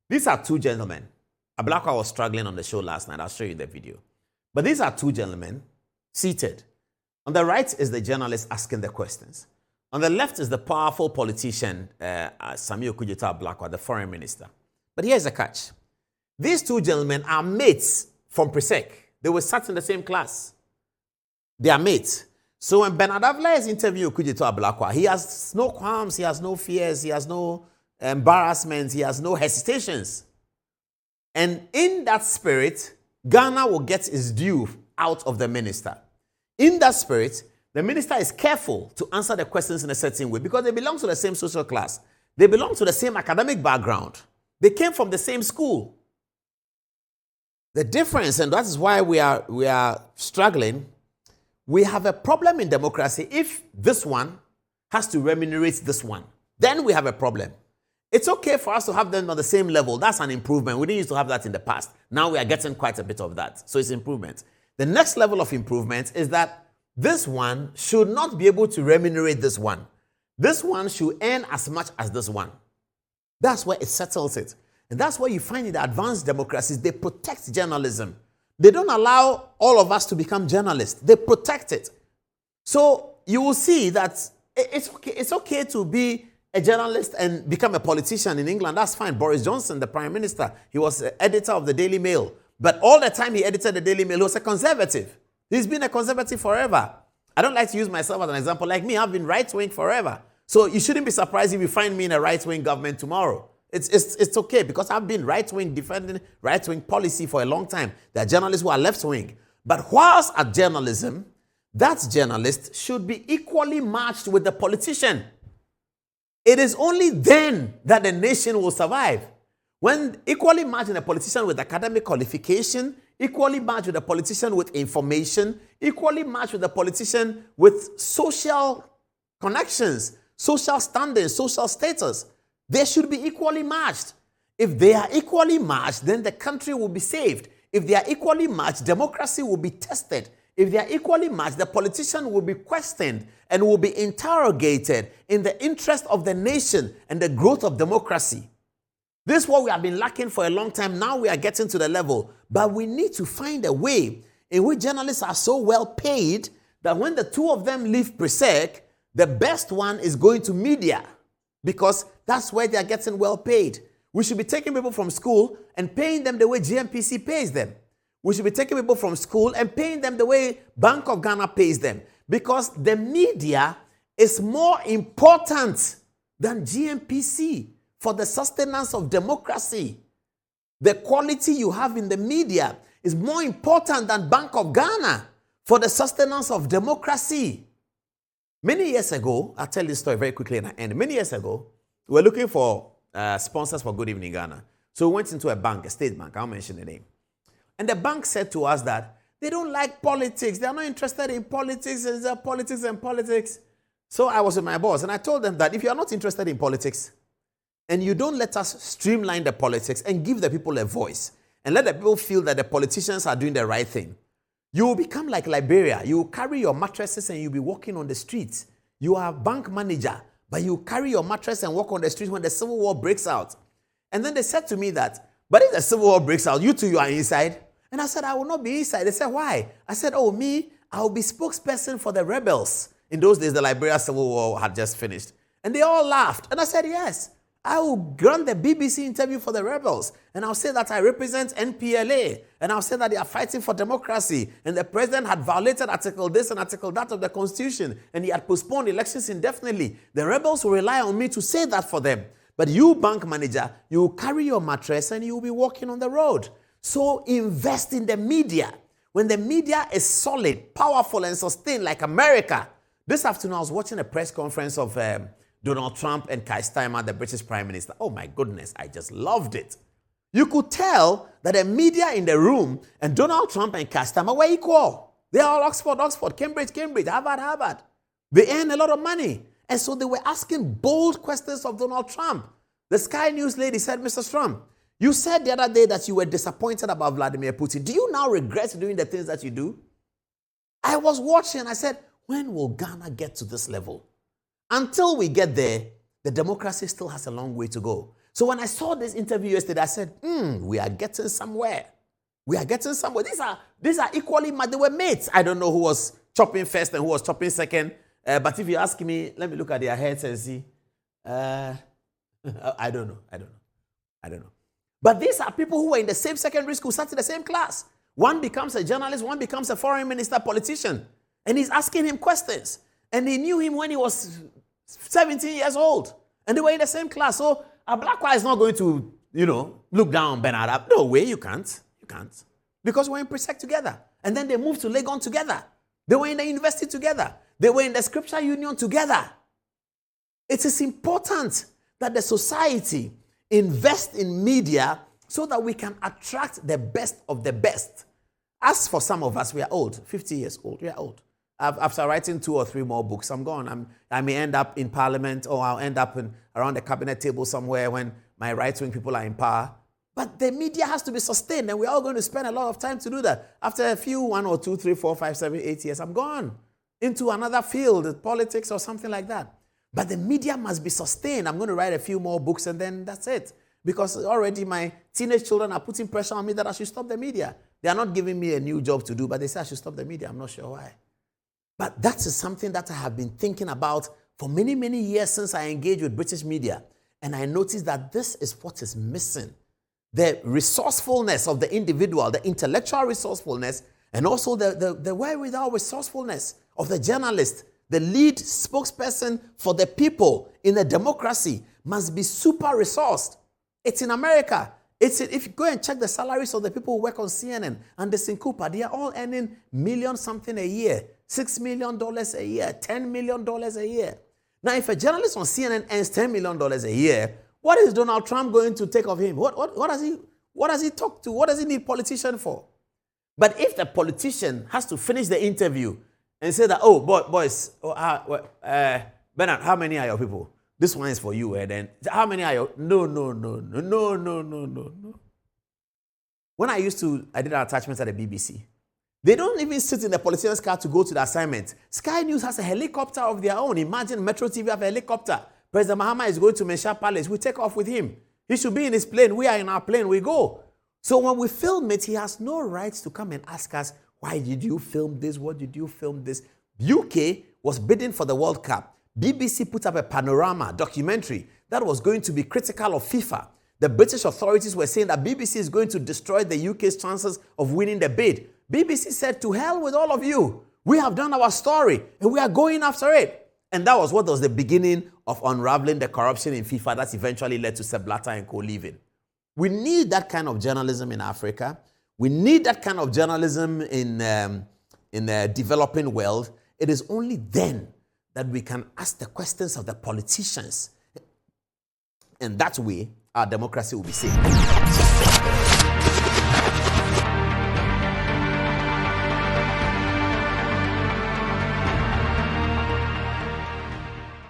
These are two gentlemen. Ablakwa was struggling on the show last night. I'll show you the video. But these are two gentlemen seated. On the right is the journalist asking the questions. On the left is the powerful politician, Samuel Kujita Ablakwa, the foreign minister. But here's the catch. These two gentlemen are mates from Presec. They were sat in the same class. They are mates. So when Bernard Avle is interviewing Kujita Ablakwa, he has no qualms, he has no fears, he has no embarrassments, he has no hesitations. And in that spirit, Ghana will get its due out of the minister. In that spirit, the minister is careful to answer the questions in a certain way because they belong to the same social class. They belong to the same academic background. They came from the same school. The difference, and that is why we are struggling, we have a problem in democracy if this one has to remunerate this one. Then we have a problem. It's okay for us to have them on the same level. That's an improvement. We didn't used to have that in the past. Now we are getting quite a bit of that. So it's improvement. The next level of improvement is that this one should not be able to remunerate this one. This one should earn as much as this one. That's where it settles it. And that's why you find in the advanced democracies, they protect journalism. They don't allow all of us to become journalists. They protect it. So you will see that it's okay to be a journalist and become a politician in England. That's fine. Boris Johnson, the Prime Minister, he was editor of the Daily Mail. But all the time he edited the Daily Mail, he was a conservative. He's been a conservative forever. I don't like to use myself as an example. Like me, I've been right-wing forever. So you shouldn't be surprised if you find me in a right-wing government tomorrow. It's okay because I've been right-wing, defending right-wing policy for a long time. There are journalists who are left-wing. But whilst at journalism, that journalist should be equally matched with the politician. It is only then that the nation will survive. When equally matching a politician with academic qualification, equally matched with a politician with information, equally matched with a politician with social connections, social standing, social status, they should be equally matched. If they are equally matched, then the country will be saved. If they are equally matched, democracy will be tested. If they are equally matched, the politician will be questioned and will be interrogated in the interest of the nation and the growth of democracy. This is what we have been lacking for a long time. Now we are getting to the level. But we need to find a way in which journalists are so well paid that when the two of them leave Presec, the best one is going to media because that's where they are getting well paid. We should be taking people from school and paying them the way GMPC pays them. We should be taking people from school and paying them the way Bank of Ghana pays them because the media is more important than GMPC for the sustenance of democracy. The quality you have in the media is more important than Bank of Ghana for the sustenance of democracy. Many years ago, I'll tell this story very quickly and I end. Many years ago, we were looking for sponsors for Good Evening Ghana. So we went into a bank, a state bank, I'll mention the name. And the bank said to us that they don't like politics. They are not interested in politics. It's politics and politics. So I was with my boss and I told them that if you are not interested in politics and you don't let us streamline the politics and give the people a voice and let the people feel that the politicians are doing the right thing, you will become like Liberia. You will carry your mattresses and you'll be walking on the streets. You are a bank manager, but you carry your mattress and walk on the streets when the civil war breaks out. And then they said to me that, but if the civil war breaks out, you are inside. And I said, I will not be inside. They said, why? I said, I will be spokesperson for the rebels. In those days, the Liberia Civil War had just finished. And they all laughed. And I said, yes, I will grant the BBC interview for the rebels. And I'll say that I represent NPLA. And I'll say that they are fighting for democracy. And the president had violated article this and article that of the Constitution. And he had postponed elections indefinitely. The rebels will rely on me to say that for them. But you, bank manager, you will carry your mattress and you will be walking on the road. So invest in the media. When the media is solid, powerful, and sustained like America. This afternoon, I was watching a press conference of Donald Trump and Keir Starmer, the British Prime Minister. Oh my goodness, I just loved it. You could tell that the media in the room and Donald Trump and Keir Starmer were equal. They are all Oxford, Cambridge, Harvard. They earn a lot of money. And so they were asking bold questions of Donald Trump. The Sky News lady said, Mr. Trump, you said the other day that you were disappointed about Vladimir Putin. Do you now regret doing the things that you do? I was watching. I said, when will Ghana get to this level? Until we get there, the democracy still has a long way to go. So when I saw this interview yesterday, I said, we are getting somewhere. We are getting somewhere. These are equally mad. They were mates. I don't know who was chopping first and who was chopping second. But if you ask me, let me look at their heads and see. I don't know. But these are people who were in the same secondary school, sat in the same class. One becomes a journalist, one becomes a foreign minister, politician. And he's asking him questions. And he knew him when he was 17 years old. And they were in the same class. So Ablakwa is not going to, look down on Bernard. No way, you can't. You can't. Because we're in Presec together. And then they moved to Legon together. They were in the university together. They were in the scripture union together. It is important that the society invest in media so that we can attract the best of the best. As for some of us, we are old, 50 years old, we are old. After writing 2 or 3 more books, I'm gone. I may end up in parliament, or I'll end up around the cabinet table somewhere when my right-wing people are in power. But the media has to be sustained, and we're all going to spend a lot of time to do that. After a few, 1 or 2, 3, 4, 5, 7, 8 years, I'm gone into another field, politics or something like that. But the media must be sustained. I'm going to write a few more books, and then that's it. Because already my teenage children are putting pressure on me that I should stop the media. They are not giving me a new job to do, but they say I should stop the media. I'm not sure why. But that is something that I have been thinking about for many, many years since I engaged with British media. And I noticed that this is what is missing. The resourcefulness of the individual, the intellectual resourcefulness, and also the wherewithal resourcefulness of the journalist, the lead spokesperson for the people in a democracy must be super resourced. It's in America. If you go and check the salaries of the people who work on CNN and the Cooper, they are all earning million something a year, $6 million a year, $10 million a year. Now, if a journalist on CNN earns $10 million a year, what is Donald Trump going to take of him? What does he talk to? What does he need politician for? But if the politician has to finish the interview and say that, boys, Bernard, how many are your people? This one is for you, and then how many are your? No. When I did an attachment at the BBC, they don't even sit in the politician's car to go to the assignment. Sky News has a helicopter of their own. Imagine Metro TV have a helicopter. President Mahama is going to Mesha Palace. We take off with him. He should be in his plane. We are in our plane. We go. So when we film it, he has no rights to come and ask us, why did you film this? What did you film this? UK was bidding for the World Cup. BBC put up a panorama documentary that was going to be critical of FIFA. The British authorities were saying that BBC is going to destroy the UK's chances of winning the bid. BBC said, to hell with all of you. We have done our story and we are going after it. And that was what was the beginning of unraveling the corruption in FIFA that eventually led to Sepp Blatter and co leaving. We need that kind of journalism in Africa. We need that kind of journalism in the developing world. It is only then that we can ask the questions of the politicians. And that way, our democracy will be safe.